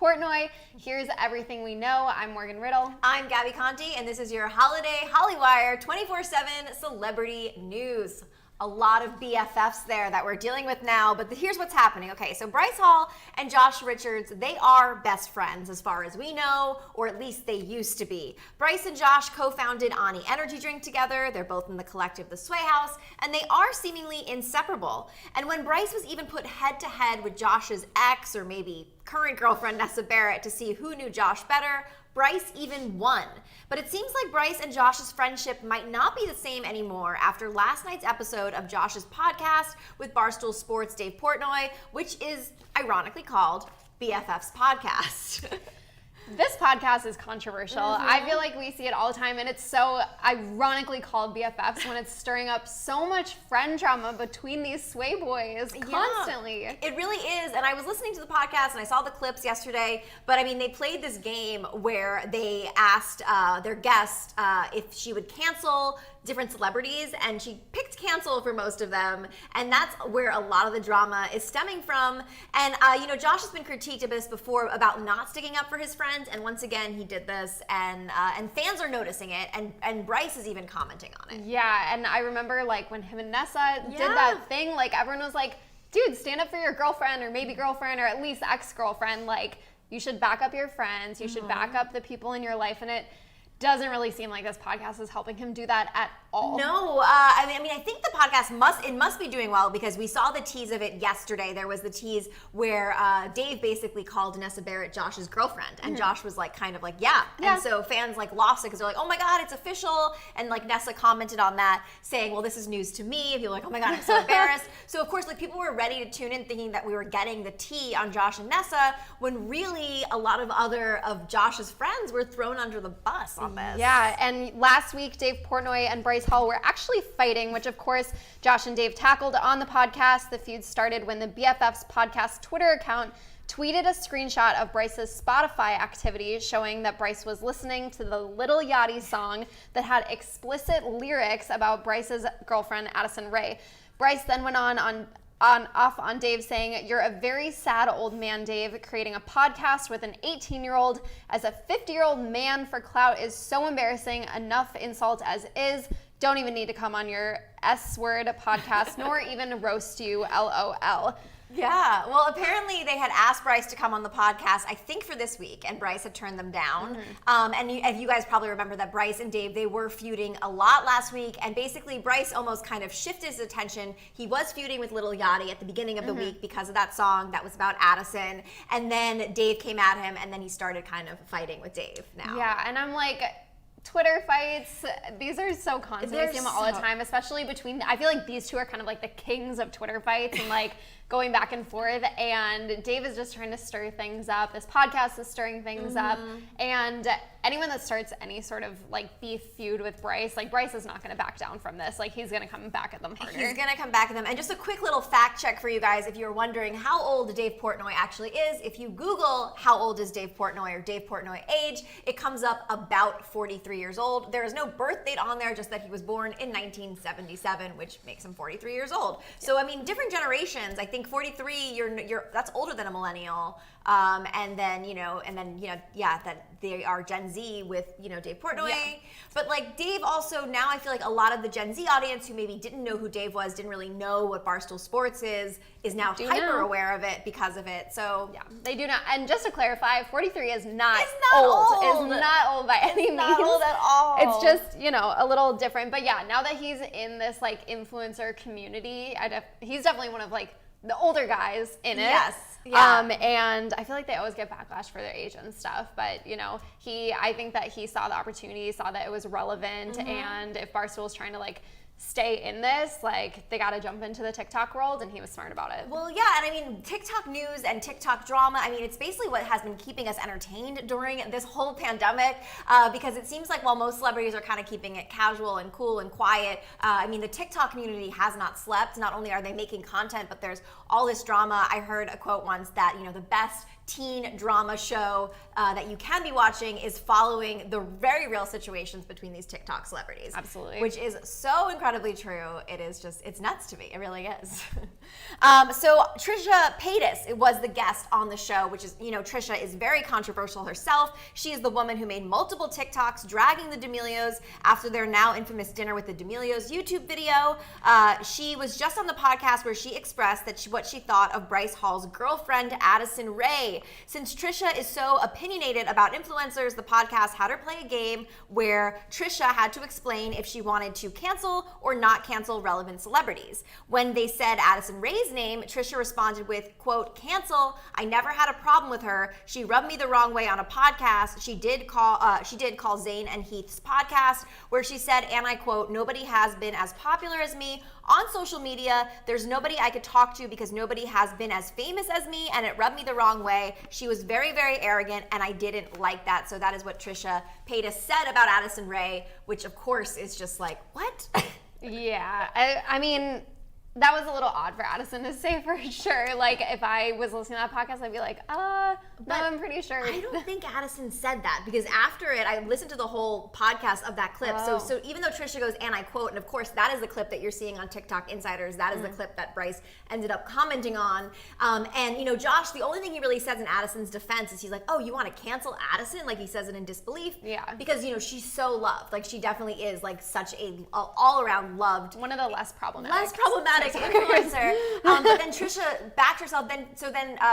Portnoy. Here's everything we know. I'm Morgan Riddle. I'm Gabby Conti, and this is your holiday Hollywire 24/7 celebrity news. A lot of BFFs there that we're dealing with now, but here's what's happening. Okay, so Bryce Hall and Josh Richards, they are best friends as far as we know, or at least they used to be. Bryce and Josh co-founded Ani Energy Drink together. They're both in the collective The Sway House, and they are seemingly inseparable. And when Bryce was even put head-to-head with Josh's ex, or maybe current girlfriend Nessa Barrett, to see who knew Josh better, Bryce even won. But it seems like Bryce and Josh's friendship might not be the same anymore after last night's episode of Josh's podcast with Barstool Sport's Dave Portnoy, which is ironically called BFF's Podcast. This podcast is controversial. I feel like we see it all the time, and it's so ironically called BFFs when it's stirring up so much friend drama between these Sway boys constantly. Yeah, it really is, and I was listening to the podcast, and I saw the clips yesterday, but I mean, they played this game where they asked their guest if she would cancel different celebrities, and she picked cancel for most of them, and that's where a lot of the drama is stemming from. And Josh has been critiqued of this before about not sticking up for his friends, and once again he did this, and fans are noticing it, and Bryce is even commenting on it. Yeah, and I remember like when him and Nessa did that thing, like everyone was like, dude, stand up for your girlfriend, or maybe girlfriend, or at least ex-girlfriend. Like, you should back up your friends, you should back up the people in your life, and it doesn't really seem like this podcast is helping him do that at all. No, I mean, I think the podcast must be doing well, because we saw the tease of it yesterday. There was the tease where Dave basically called Nessa Barrett Josh's girlfriend, and Josh was like, kind of like, yeah. And so fans like lost it because they're like, oh my God, it's official. And like Nessa commented on that, saying, well, this is news to me. And people were like, oh my God, I'm so embarrassed. So of course, like people were ready to tune in, thinking that we were getting the tea on Josh and Nessa, when really a lot of other of Josh's friends were thrown under the bus on this. Yeah, and last week, Dave Portnoy and Bryce Hall were actually fighting, which of course, Josh and Dave tackled on the podcast. The feud started when the BFF's podcast Twitter account tweeted a screenshot of Bryce's Spotify activity showing that Bryce was listening to the Lil Yachty song that had explicit lyrics about Bryce's girlfriend, Addison Ray. Bryce then went off on Dave, saying, you're a very sad old man, Dave. Creating a podcast with an 18-year-old as a 50-year-old man for clout is so embarrassing. Enough insult as is. Don't even need to come on your S-word podcast, nor even roast you, LOL. Yeah, well, apparently they had asked Bryce to come on the podcast, I think for this week, and Bryce had turned them down. And you guys probably remember that Bryce and Dave, they were feuding a lot last week, and basically Bryce almost kind of shifted his attention. He was feuding with Lil Yachty at the beginning of the week because of that song that was about Addison, and then Dave came at him, and then he started kind of fighting with Dave now. Yeah, and I'm like, Twitter fights, these are so constant. I see them all the time, especially between, I feel like these two are kind of like the kings of Twitter fights and like going back and forth, and Dave is just trying to stir things up. This podcast is stirring things up, and anyone that starts any sort of like beef feud with Bryce, like Bryce is not going to back down from this. Like he's going to come back at them harder. He's going to come back at them. And just a quick little fact check for you guys, if you're wondering how old Dave Portnoy actually is, if you Google how old is Dave Portnoy or Dave Portnoy age, it comes up about 43 years old. There is no birth date on there, just that he was born in 1977, which makes him 43 years old. So I mean, different generations. I think 43, you're that's older than a millennial. And then that they are Gen Z with Dave Portnoy. Yeah. But like Dave also, now I feel like a lot of the Gen Z audience who maybe didn't know who Dave was, didn't really know what Barstool Sports is now hyper aware of it because of it. So yeah, they do not. And just to clarify, 43 is not old. It's not old by any means. Not old at all. It's just a little different. But yeah, now that he's in this like influencer community, he's definitely one of like the older guys in it. Yes. Yeah. And I feel like they always get backlash for their age and stuff. But, I think that he saw the opportunity, saw that it was relevant. And if Barstool's trying to like stay in this, like they got to jump into the TikTok world, and he was smart about it. Well, yeah, and I mean, TikTok news and TikTok drama, I mean, it's basically what has been keeping us entertained during this whole pandemic, because it seems like while most celebrities are kind of keeping it casual and cool and quiet, I mean, the TikTok community has not slept. Not only are they making content, but there's all this drama. I heard a quote once that, the best teen drama show that you can be watching is following the very real situations between these TikTok celebrities. Absolutely. Which is so incredibly true. It is just, it's nuts to me. It really is. So Trisha Paytas was the guest on the show, which is, you know, Trisha is very controversial herself. She is the woman who made multiple TikToks dragging the D'Amelios after their now infamous dinner with the D'Amelios YouTube video. She was just on the podcast where she expressed that what she thought of Bryce Hall's girlfriend, Addison Ray. Since Trisha is so opinionated about influencers, the podcast had her play a game where Trisha had to explain if she wanted to cancel or not cancel relevant celebrities. When they said Addison Ray's name, Trisha responded with, quote, cancel. I never had a problem with her. She rubbed me the wrong way on a podcast. She did call Zayn and Heath's podcast where she said, and I quote, nobody has been as popular as me on social media. There's nobody I could talk to because nobody has been as famous as me, and it rubbed me the wrong way. She was very, very arrogant, and I didn't like that. So that is what Trisha Paytas said about Addison Ray, which of course is just like, what? Yeah, I mean, that was a little odd for Addison to say for sure. Like, if I was listening to that podcast, I'd be like, no, I'm pretty sure. I don't think Addison said that, because after it, I listened to the whole podcast of that clip. Oh. So even though Trisha goes, and I quote, and of course, that is the clip that you're seeing on TikTok Insiders. That is the clip that Bryce ended up commenting on. And, you know, Josh, the only thing he really says in Addison's defense is he's like, oh, you want to cancel Addison? Like, he says it in disbelief. Yeah. Because, you know, she's so loved. Like, she definitely is, like, such a all-around loved. One of the less problematic Influencer. But then Trisha backed herself. Then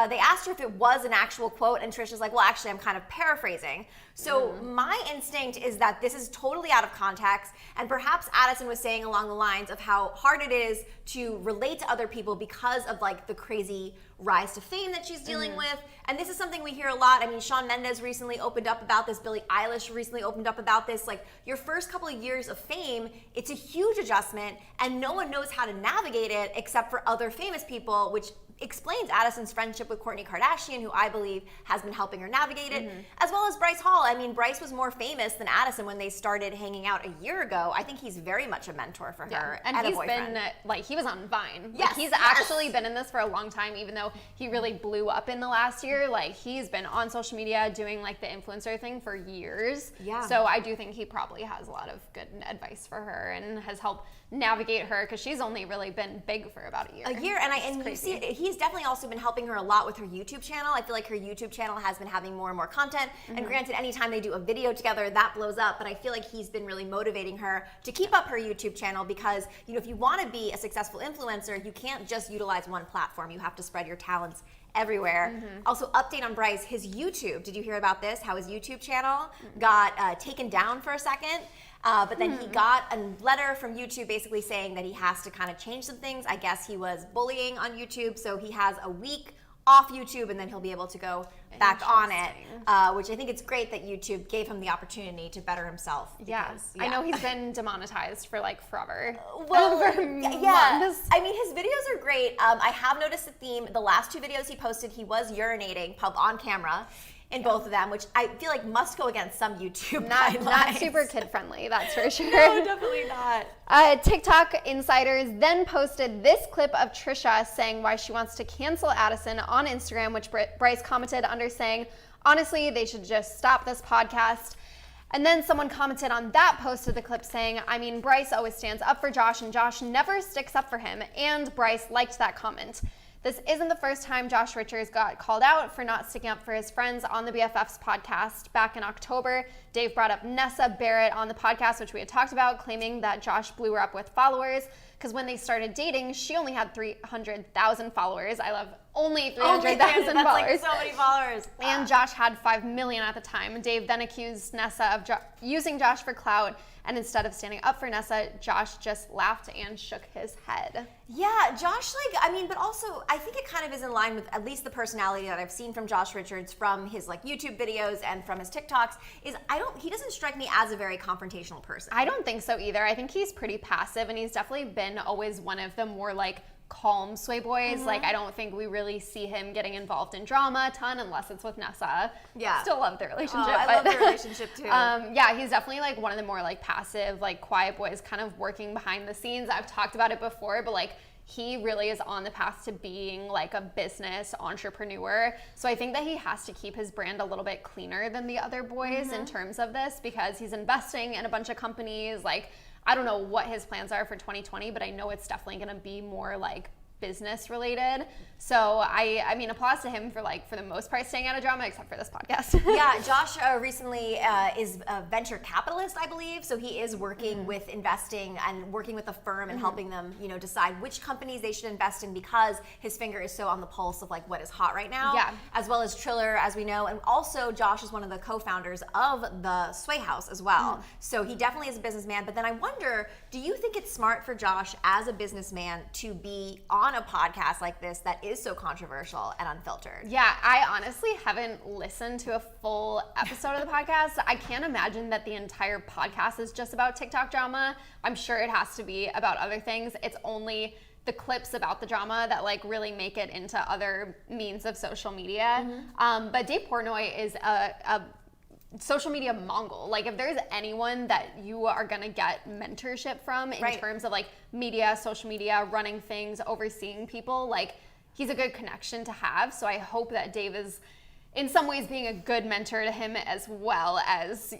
they asked her if it was an actual quote, and Trisha's like, well, actually, I'm kind of paraphrasing. So my instinct is that this is totally out of context, and perhaps Addison was saying along the lines of how hard it is to relate to other people because of like the crazy rise to fame that she's dealing with. And this is something we hear a lot. I mean, Shawn Mendes recently opened up about this. Billie Eilish recently opened up about this. Like, your first couple of years of fame, it's a huge adjustment, and no one knows how to navigate it except for other famous people, which explains Addison's friendship with Kourtney Kardashian, who I believe has been helping her navigate it, as well as Bryce Hall. I mean, Bryce was more famous than Addison when they started hanging out a year ago. I think he's very much a mentor for her and a he's boyfriend. been, like, he was on Vine. Yes, Like, he's actually been in this for a long time, even though he really blew up in the last year. Like, he's been on social media doing, like, the influencer thing for years. Yeah. So I do think he probably has a lot of good advice for her and has helped navigate her, because she's only really been big for about a year. And you see, he's definitely also been helping her a lot with her YouTube channel. I feel like her YouTube channel has been having more and more content. And granted, anytime they do a video together, that blows up. But I feel like he's been really motivating her to keep up her YouTube channel, because, you know, if you want to be a successful influencer, you can't just utilize one platform. You have to spread your talents everywhere. Also, update on Bryce, his YouTube. Did you hear about this? How his YouTube channel got taken down for a second? But then he got a letter from YouTube basically saying that he has to kind of change some things. I guess he was bullying on YouTube, so he has a week off YouTube, and then he'll be able to go back on it, which I think it's great that YouTube gave him the opportunity to better himself. Because, I know he's been demonetized for like forever. Well, months. I mean, his videos are great. I have noticed a theme. The last two videos he posted, he was urinating on camera in both of them, which I feel like must go against some YouTube guidelines. Not super kid friendly, that's for sure. No, definitely not. TikTok insiders then posted this clip of Trisha saying why she wants to cancel Addison on Instagram, which Bryce commented under saying, honestly, they should just stop this podcast. And then someone commented on that post of the clip saying, I mean, Bryce always stands up for Josh, and Josh never sticks up for him. And Bryce liked that comment. This isn't the first time Josh Richards got called out for not sticking up for his friends on the BFFs podcast. Back in October, Dave brought up Nessa Barrett on the podcast, which we had talked about, claiming that Josh blew her up with followers, because when they started dating, she only had 300,000 followers. I love only 300,000 followers. That's like so many followers. And Josh had 5 million at the time. Dave then accused Nessa of using Josh for clout, and instead of standing up for Nessa, Josh just laughed and shook his head. Yeah, Josh, like, I mean, but also, I think it kind of is in line with at least the personality that I've seen from Josh Richards from his, like, YouTube videos and from his TikToks, is he doesn't strike me as a very confrontational person. I don't think so either. I think he's pretty passive, and he's definitely been always one of the more, like, calm sway boys. Like, I don't think we really see him getting involved in drama a ton unless it's with Nessa. Yeah. Still love the relationship. I love the relationship too. Yeah, he's definitely like one of the more like passive, like quiet boys kind of working behind the scenes. I've talked about it before, but like he really is on the path to being like a business entrepreneur. So I think that he has to keep his brand a little bit cleaner than the other boys in terms of this, because he's investing in a bunch of companies. Like, I don't know what his plans are for 2020, but I know it's definitely going to be more like business related. So I mean, applause to him for the most part staying out of drama, except for this podcast. Yeah, Josh recently is a venture capitalist, I believe. So he is working with investing and working with a firm and helping them, decide which companies they should invest in, because his finger is so on the pulse of like what is hot right now. Yeah. As well as Triller, as we know. And also Josh is one of the co-founders of the Sway House as well. So he definitely is a businessman. But then I wonder, do you think it's smart for Josh as a businessman to be on a podcast like this that is so controversial and unfiltered? Yeah, I honestly haven't listened to a full episode of the podcast. I can't imagine that the entire podcast is just about TikTok drama. I'm sure it has to be about other things. It's only the clips about the drama that like really make it into other means of social media. But Dave Portnoy is a social media Mongol. Like, if there's anyone that you are gonna get mentorship from in terms of like media, social media, running things, overseeing people, like, he's a good connection to have. So I hope that Dave is in some ways being a good mentor to him, as well as,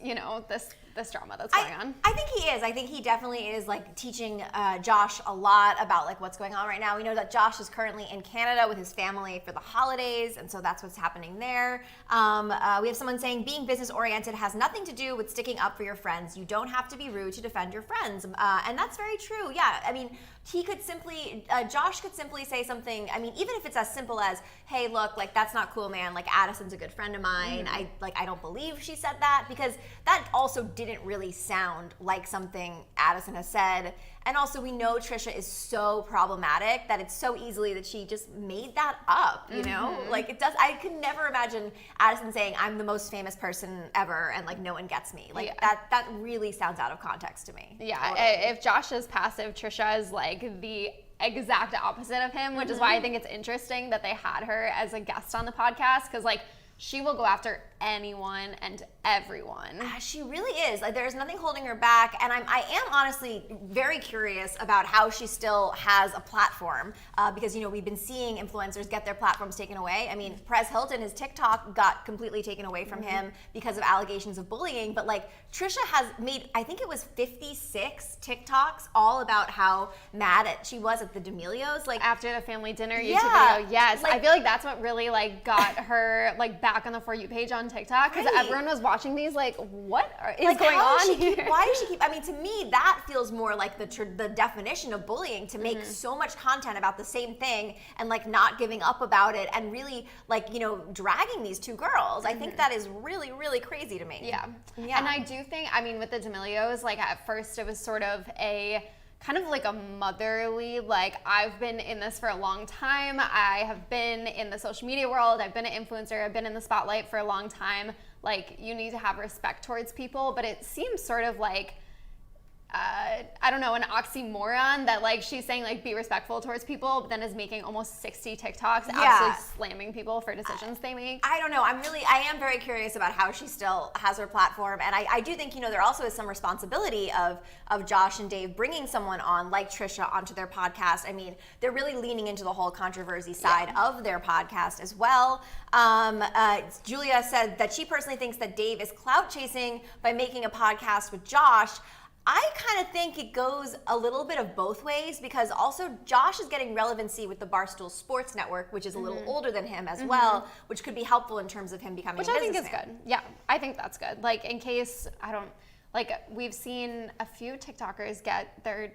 this drama that's going on. I think he is. I think he definitely is like teaching Josh a lot about like what's going on right now. We know that Josh is currently in Canada with his family for the holidays, and so that's what's happening there. We have someone saying being business oriented has nothing to do with sticking up for your friends. You don't have to be rude to defend your friends, and that's very true. Yeah, I mean, he could simply, Josh could simply say something. I mean, even if it's as simple as, "Hey, look, like that's not cool, man. Like Addison's a good friend of mine. I don't believe she said that," because that also didn't really sound like something Addison has said. And also, we know Trisha is so problematic that it's so easily that she just made that up, Like, it does. I could never imagine Addison saying, "I'm the most famous person ever," and like no one gets me. Like that really sounds out of context to me. Yeah, totally. If Josh is passive, Trisha is like the exact opposite of him, which is why I think it's interesting that they had her as a guest on the podcast, because like she will go after anyone and everyone. She really is. Like, there's nothing holding her back, and I am honestly very curious about how she still has a platform, because we've been seeing influencers get their platforms taken away. I mean, Perez Hilton, his TikTok got completely taken away from him because of allegations of bullying, but like Trisha has made, I think it was 56 TikToks all about how mad she was at the D'Amelios, like after the family dinner YouTube video. Yes, like, I feel like that's what really like got her like back on the For You page on TikTok, because everyone was watching these like, what is going on here? Why does she keep? I mean, to me, that feels more like the definition of bullying, to make so much content about the same thing and like not giving up about it, and really like dragging these two girls. I think that is really, really crazy to me. Yeah. And I do think, I mean, with the D'Amelios, like at first it was sort of a kind of like a motherly, like, I've been in this for a long time. I have been in the social media world. I've been an influencer. I've been in the spotlight for a long time. Like, you need to have respect towards people. But it seems sort of like, I don't know, an oxymoron that like she's saying like be respectful towards people, but then is making almost 60 TikToks absolutely slamming people for decisions they make. I don't know. I am very curious about how she still has her platform, and I do think there also is some responsibility of Josh and Dave bringing someone on like Trisha onto their podcast. I mean, they're really leaning into the whole controversy side of their podcast as well. Julia said that she personally thinks that Dave is clout chasing by making a podcast with Josh. I kind of think it goes a little bit of both ways, because also Josh is getting relevancy with the Barstool Sports Network, which is a little older than him as well, which could be helpful in terms of him becoming a businessman. Which I think is good. Yeah, I think that's good. Like, in case, we've seen a few TikTokers get their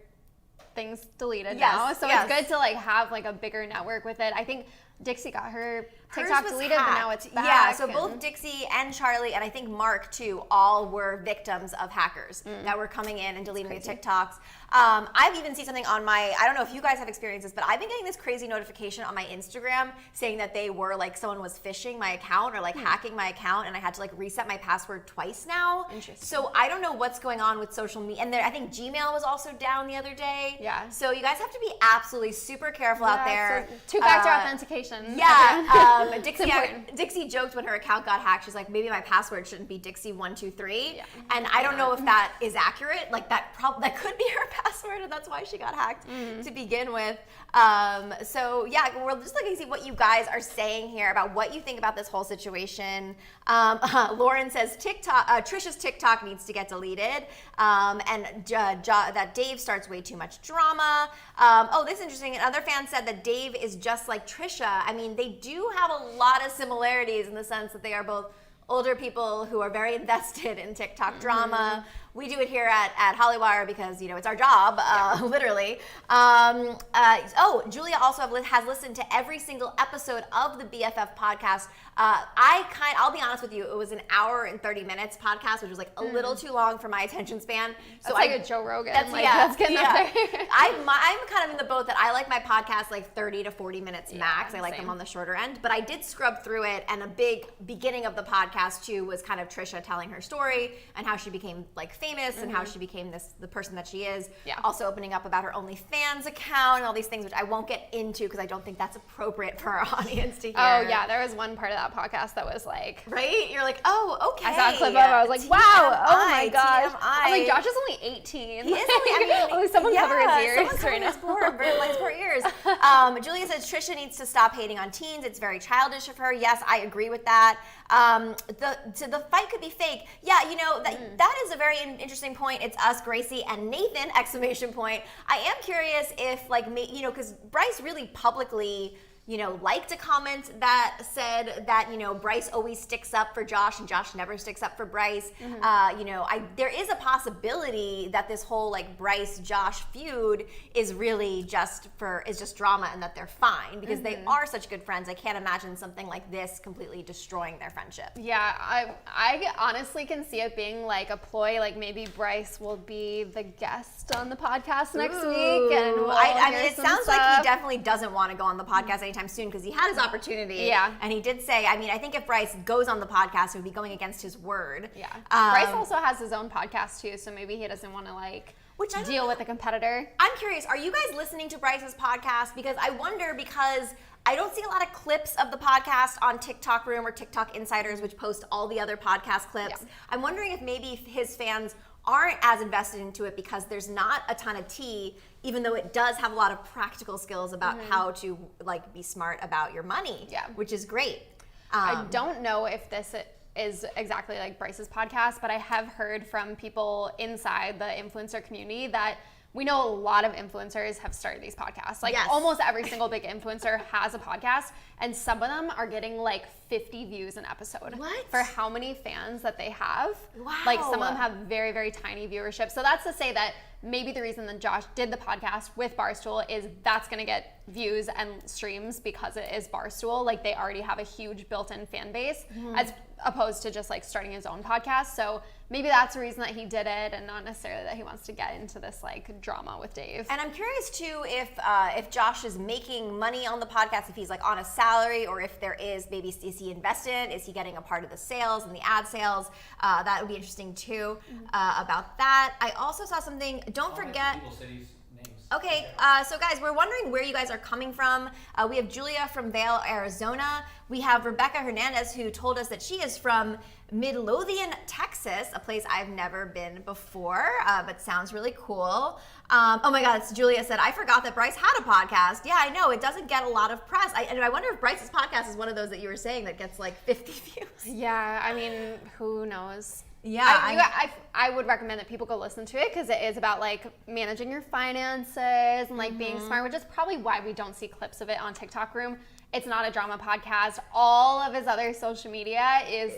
things deleted now, so it's good to like have like a bigger network with it. I think Dixie got her TikTok deleted, but now it's back. Yeah, so both Dixie and Charlie, and I think Mark too, all were victims of hackers that were coming in and deleting the TikToks. I've even seen something on my, I don't know if you guys have experienced this, but I've been getting this crazy notification on my Instagram saying that they were like, someone was phishing my account or like hacking my account, and I had to like reset my password twice now. Interesting. So I don't know what's going on with social media. And I think Gmail was also down the other day. Yeah. So you guys have to be absolutely super careful out there. So two-factor authentication. Yeah. Dixie joked when her account got hacked. She's like, maybe my password shouldn't be Dixie123. Yeah. And I don't know if that is accurate. Like that could be her password, and that's why she got hacked to begin with. So yeah, we're just looking to see what you guys are saying here about what you think about this whole situation. Lauren says Trisha's TikTok needs to get deleted, and that Dave starts way too much drama. This is interesting. Another fan said that Dave is just like Trisha. I mean, they do have a lot of similarities in the sense that they are both older people who are very invested in TikTok drama. We do it here at Hollywire because, it's our job, literally. Julia also has listened to every single episode of the BFF podcast. I'll be honest with you, it was an hour and 30 minutes podcast, which was like a little too long for my attention span. So like a Joe Rogan. That's getting up there. I'm kind of in the boat that I like my podcast like 30 to 40 minutes max. I like them on the shorter end, but I did scrub through it, and a big beginning of the podcast too was kind of Trisha telling her story and how she became like famous and how she became the person that she is. Yeah. Also opening up about her OnlyFans account and all these things, which I won't get into because I don't think that's appropriate for our audience to hear. Oh yeah, there was one part of that podcast that was like, right? You're like, oh, okay. I saw a clip of it. I was like, wow, oh my gosh. TMI. I'm like, Josh is only 18. He is only, someone cover his ears right now. His poor ears. Julia says Trisha needs to stop hating on teens. It's very childish of her. Yes, I agree with that. The fight could be fake. Yeah, that is a very interesting point. It's us, Gracie, and Nathan, exclamation point. I am curious if, because Bryce really publicly, liked a comment that said that, Bryce always sticks up for Josh and Josh never sticks up for Bryce. There is a possibility that this whole Bryce-Josh feud is really just drama and that they're fine because they are such good friends. I can't imagine something like this completely destroying their friendship. Yeah, I honestly can see it being like a ploy, like maybe Bryce will be the guest on the podcast next week. And it sounds like he definitely doesn't want to go on the podcast anytime soon because he had his opportunity. Yeah. And he did say, I think if Bryce goes on the podcast, it would be going against his word. Yeah. Bryce also has his own podcast too, so maybe he doesn't want to deal with a competitor. I'm curious, are you guys listening to Bryce's podcast? Because I wonder, because I don't see a lot of clips of the podcast on TikTok Room or TikTok Insiders, which post all the other podcast clips. Yeah. I'm wondering if maybe his fans aren't as invested into it because there's not a ton of tea, even though it does have a lot of practical skills about how to be smart about your money, which is great. I don't know if this is exactly like Bryce's podcast, but I have heard from people inside the influencer community that we know a lot of influencers have started these podcasts. Almost every single big influencer has a podcast, and some of them are getting 50 views an episode. What? For how many fans that they have. Wow. Some of them have very, very tiny viewership. So that's to say that maybe the reason that Josh did the podcast with Barstool is that's going to get views and streams because it is Barstool. They already have a huge built-in fan base as opposed to just starting his own podcast. So maybe that's the reason that he did it and not necessarily that he wants to get into this drama with Dave. And I'm curious too if Josh is making money on the podcast, if he's on a salary, or if there is, maybe is he invested? Is he getting a part of the sales and the ad sales? That would be interesting too about that. I also saw something, don't forget. Okay, so guys, we're wondering where you guys are coming from. We have Julia from Vail, Arizona. We have Rebecca Hernandez, who told us that she is from Midlothian, Texas, a place I've never been before, but sounds really cool. Oh my God, Julia said, I forgot that Bryce had a podcast. Yeah, I know, it doesn't get a lot of press. I wonder if Bryce's podcast is one of those that you were saying that gets 50 views. Yeah, who knows? Yeah, I would recommend that people go listen to it because it is about managing your finances and being smart, which is probably why we don't see clips of it on TikTok Room. It's not a drama podcast. All of his other social media is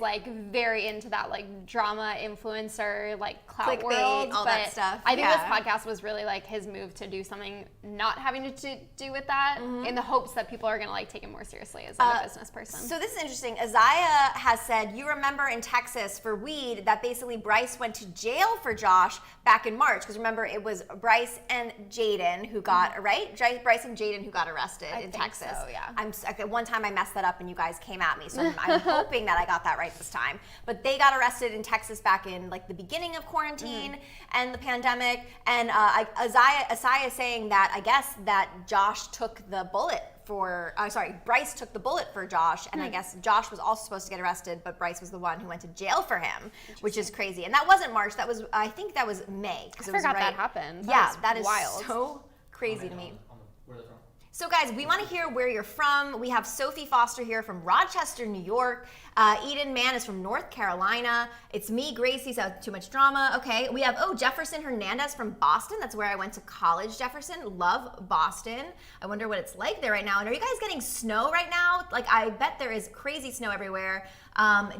very into that drama influencer clout clickbait, world, all that stuff. I think this podcast was really his move to do something not having to do with that, in the hopes that people are gonna take him more seriously as a business person. So this is interesting. Isaiah has said, you remember in Texas for weed that basically Bryce went to jail for Josh back in March, because remember it was Bryce and Jaden who got Bryce and Jaden who got arrested in Texas. So, yeah. At one time I messed that up and you guys came at me, so I'm hoping that I got that right this time. But they got arrested in Texas back in the beginning of quarantine and the pandemic. And Isaiah is saying that I guess that Josh took the bullet Bryce took the bullet for Josh, and I guess Josh was also supposed to get arrested, but Bryce was the one who went to jail for him, which is crazy. And that wasn't March, I think that was May. I forgot that happened. That is wild. So crazy to me. Where are they from? So guys, we want to hear where you're from. We have Sophie Foster here from Rochester, New York. Eden Mann is from North Carolina. It's me, Gracie, so too much drama. Okay, we have, Jefferson Hernandez from Boston. That's where I went to college, Jefferson. Love Boston. I wonder what it's like there right now. And are you guys getting snow right now? Like, I bet there is crazy snow everywhere.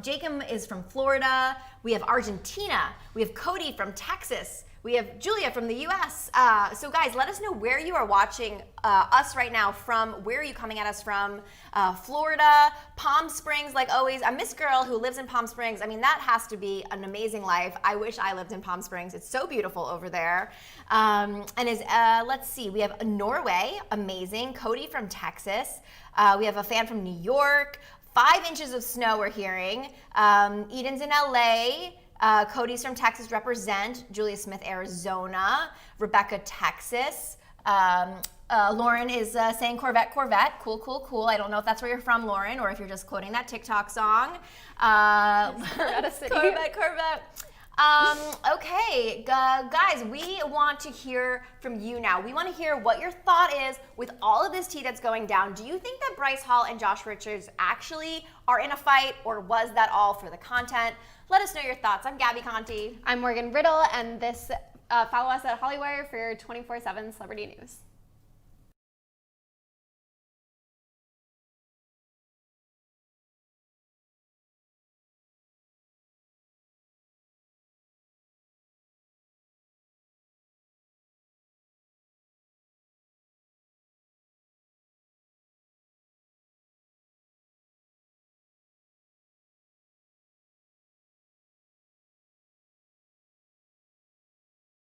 Jacob is from Florida. We have Argentina. We have Cody from Texas. We have Julia from the US. So guys, let us know where you are watching us right now from. Where are you coming at us from? Florida, Palm Springs, like always. A Miss Girl who lives in Palm Springs. I mean, that has to be an amazing life. I wish I lived in Palm Springs. It's so beautiful over there. Let's see, we have Norway, amazing. Cody from Texas. We have a fan from New York. 5 inches of snow we're hearing. Eden's in LA. Cody's from Texas, represent. Julia Smith, Arizona. Rebecca, Texas. Lauren is saying Corvette. Cool. I don't know if that's where you're from, Lauren, or if you're just quoting that TikTok song. Corvette. Okay, guys, we want to hear from you now. We want to hear what your thought is with all of this tea that's going down. Do you think that Bryce Hall and Josh Richards actually are in a fight, or was that all for the content? Let us know your thoughts. I'm Gabby Conti. I'm Morgan Riddle, and follow us at Hollywire for your 24/7 celebrity news.